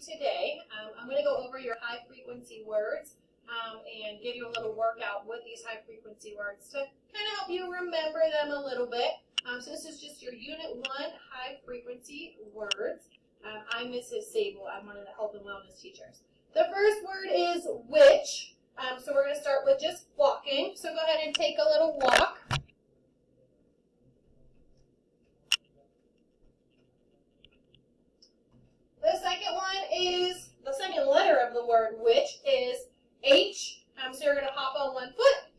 today. I'm going to go over your high frequency words and give you a little workout with these high frequency words to kind of help you remember them a little bit. So this is just your Unit 1 high frequency words. I'm Mrs. Sable. I'm one of the health and wellness teachers. The first word is which. So we're going to start with just walking. So go ahead and take a little walk. The second one is the second letter of the word which is H. So you're going to hop on one foot.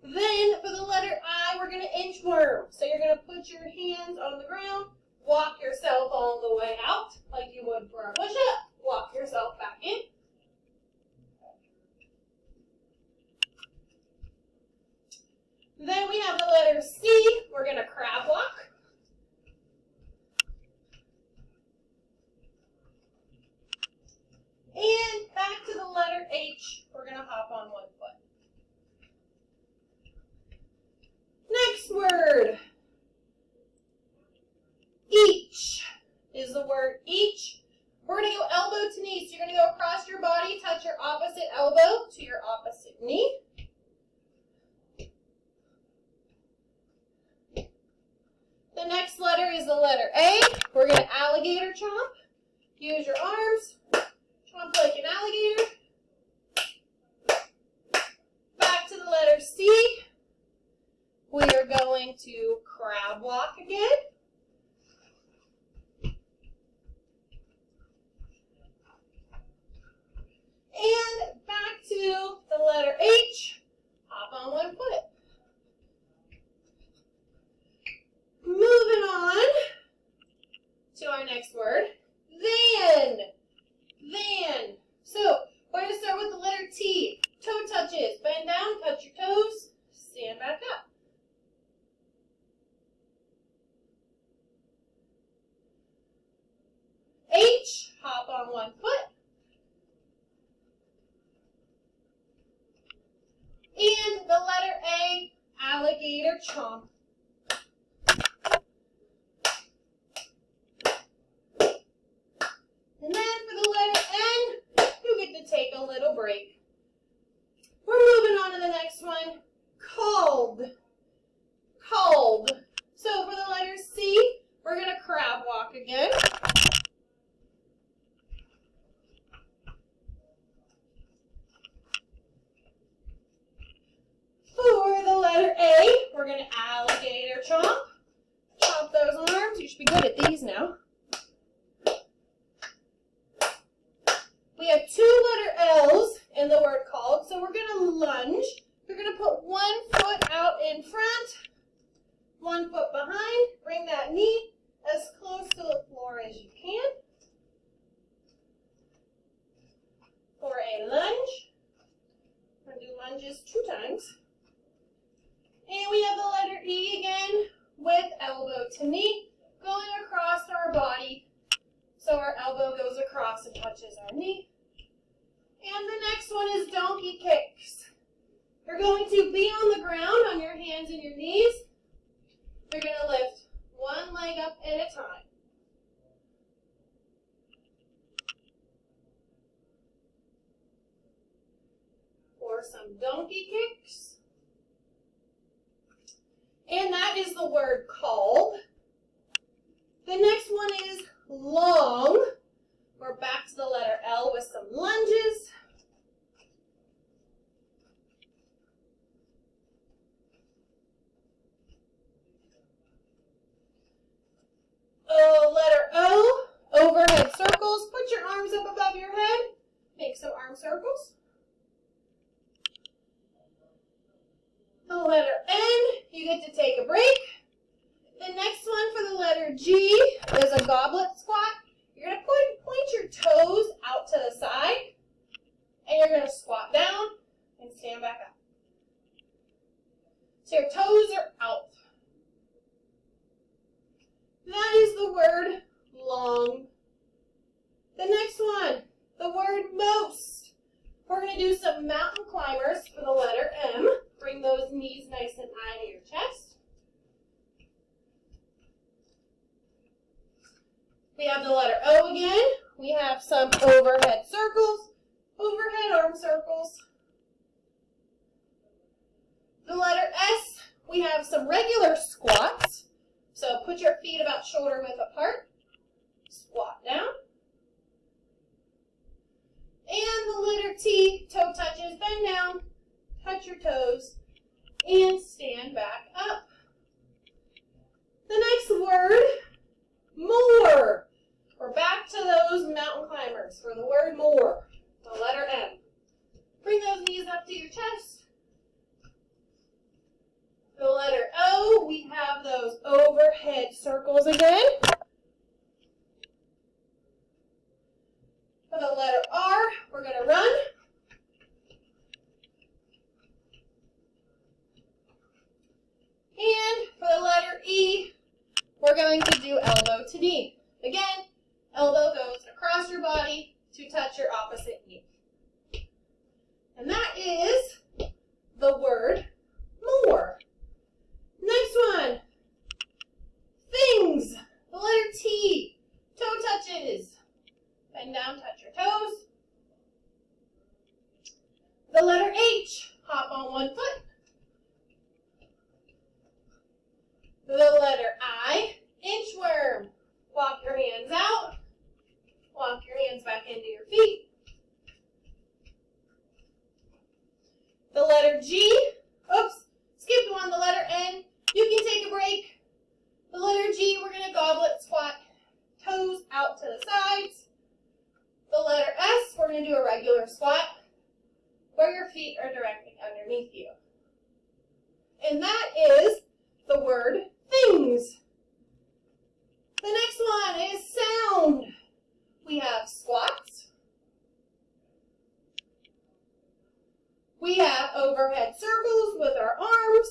Then for the letter I, we're going to inchworm. So you're going to put your hands on the ground, walk yourself all the way out like you would for a push-up. Walk yourself back in. Then we have the letter C. We're going to crab walk. And back to the letter H. We're going to hop on one foot. Next word. Each is the word each. We're going to go elbow to knee. So you're going to go across your body, touch your opposite elbow to your opposite knee. The next letter is the letter A. We're going to alligator chomp. Use your arms. Chomp like an alligator. Back to the letter C. We are going to crab walk again. And back to the letter H. Hop on one foot. Moving on to our next word, then. Then. So we're going to start with the letter T. Toe touches. Bend down, touch your toes, stand back up. H, hop on one foot. And the letter A, alligator chomp. And then for the letter N, you get to take a little break. We're moving on to the next one, called. Called. So for the letter C, we're going to crab walk again. For the letter A, we're going to alligator chomp. Chomp those arms. You should be good at these now. We have two letter L's in the word called, so we're going to lunge. You're going to put one foot out in front, one foot behind. Bring that knee as close to the floor as you can. For a lunge, we're going to do lunges 2 times. And we have the letter E again with elbow to knee going across our body. So our elbow goes across and touches our knee. And the next one is donkey kicks. You're going to be on the ground on your hands and your knees. You're going to lift one leg up at a time. For some donkey kicks. And that is the word called. The next one is long. We're back to the letter L with some lunges. Letter O, overhead circles. Put your arms up above your head. Make some arm circles. The letter N, you get to take a break. The next one for the letter G is a goblet squat. You're going to point your toes out to the side, and you're going to squat down and stand back up. So your toes are out. That is the word long. The next one, the word most. We're going to do some mountain climbers for the letter M. Bring those knees nice and high to your chest. We have the letter O again. We have some overhead circles, overhead arm circles. The letter S, we have some regular squats. So put your feet about shoulder width apart. Squat down. And the letter T, toe touches, bend down, touch your toes, and stand back up. The next word, more. We're back to those mountain climbers for the word more, the letter M. Bring those knees up to your chest. The letter O, we have those overhead circles again. For the letter R, we're going to run. And for the letter E, we're going to do elbow to knee. Again, elbow goes across your body to touch your opposite knee. And that is the word more. Next one, things. The letter T, toe touches. Bend down, touch your toes. The letter H, hop on one foot. The letter I, inchworm. Walk your hands out. Walk your hands back into your feet. The letter G, oops, skipped one, the letter N. You can take a break. The letter G, we're going to goblet squat, toes out to the sides. The letter S, we're going to do a regular squat where your feet are directly underneath you. And that is the word things. The next one is sound. We have squats. We have overhead circles with our arms.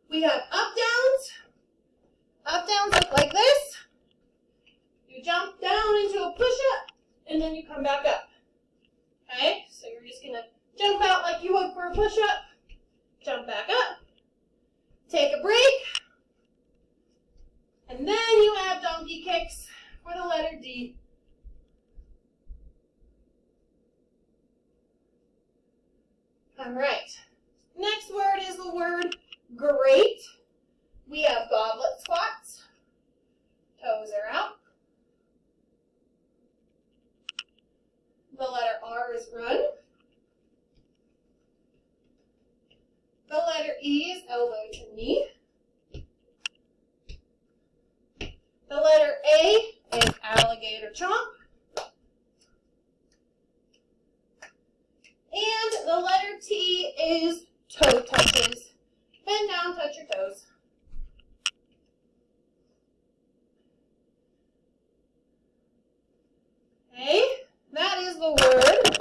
We have up downs. Up downs look like this. You jump down into a push-up, and then you come back up. Okay, so you're just going to jump out like you would for a push-up, jump back up, take a break, and then you have donkey kicks for the letter D. All right, next word is the word great. We have goblet squats, toes are out. The letter R is run. The letter E is elbow to knee. The letter A is alligator chomp. And the letter T is toe touches. Bend down, touch your toes. Okay, that is the word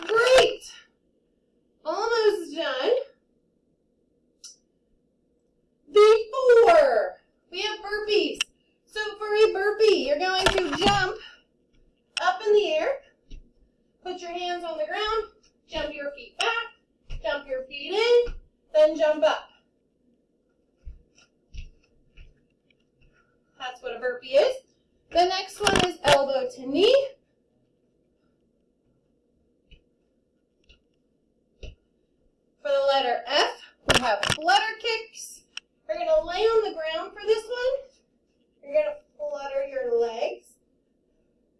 great. Almost done. Before, we have burpees. So for a burpee, you're going to jump up in the air, put your hands on the ground, jump your feet back, jump your feet in, then jump up. That's what a burpee is. The next one is elbow to knee. For the letter F, we have flutter kicks. You're going to lay on the ground for this one. You're going to flutter your legs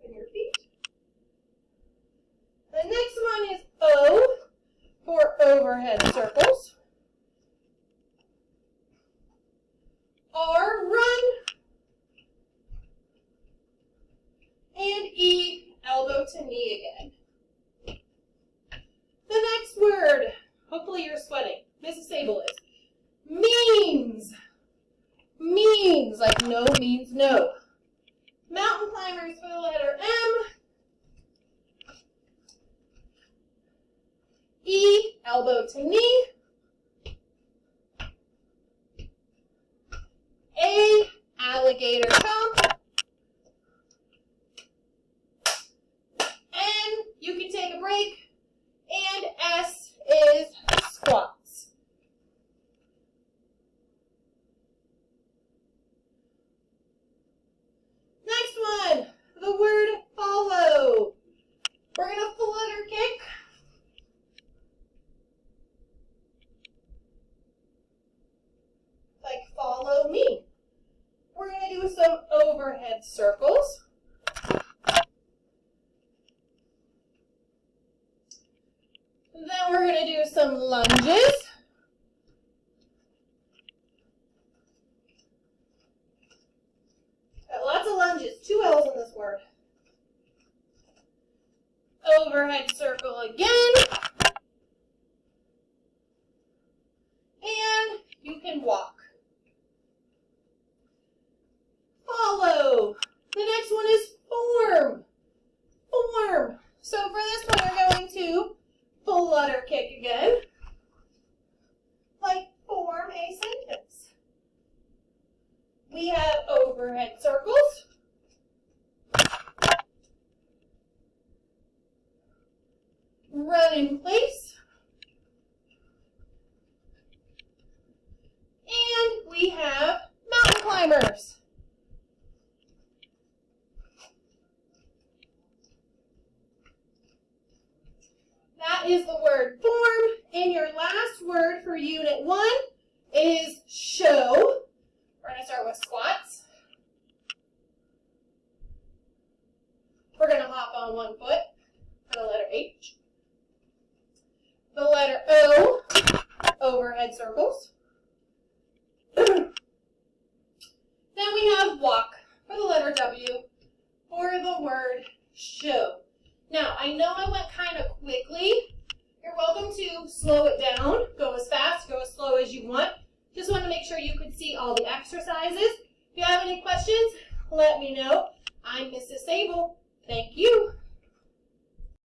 and your feet. The next one is O for overhead circles. R, run. And E, elbow to knee again. The next word, hopefully you're sweating, Mrs. Sable is, means. Means, like no means no. Mountain climbers for the letter M. E, elbow to knee. A, alligator chomp. N, you can take a break. And S is squats. overhead circles. Then we're going to do some lunges. Got lots of lunges, 2 L's in this word. Overhead circle again. And you can walk. Follow. The next one is form. Form. So for this one, you're going to flutter kick again. Like form a sentence. We have overhead circles. Run in place. And we have mountain climbers. That is the word form. And your last word for Unit 1 is show. We're going to start with squats. We're going to hop on one foot for the letter H. The letter O, overhead circles. Then we have walk for the letter W for the word show. Now, I know I went kind of quickly. You're welcome to slow it down. Go as fast, go as slow as you want. Just want to make sure you could see all the exercises. If you have any questions, let me know. I'm Mrs. Sable. Thank you.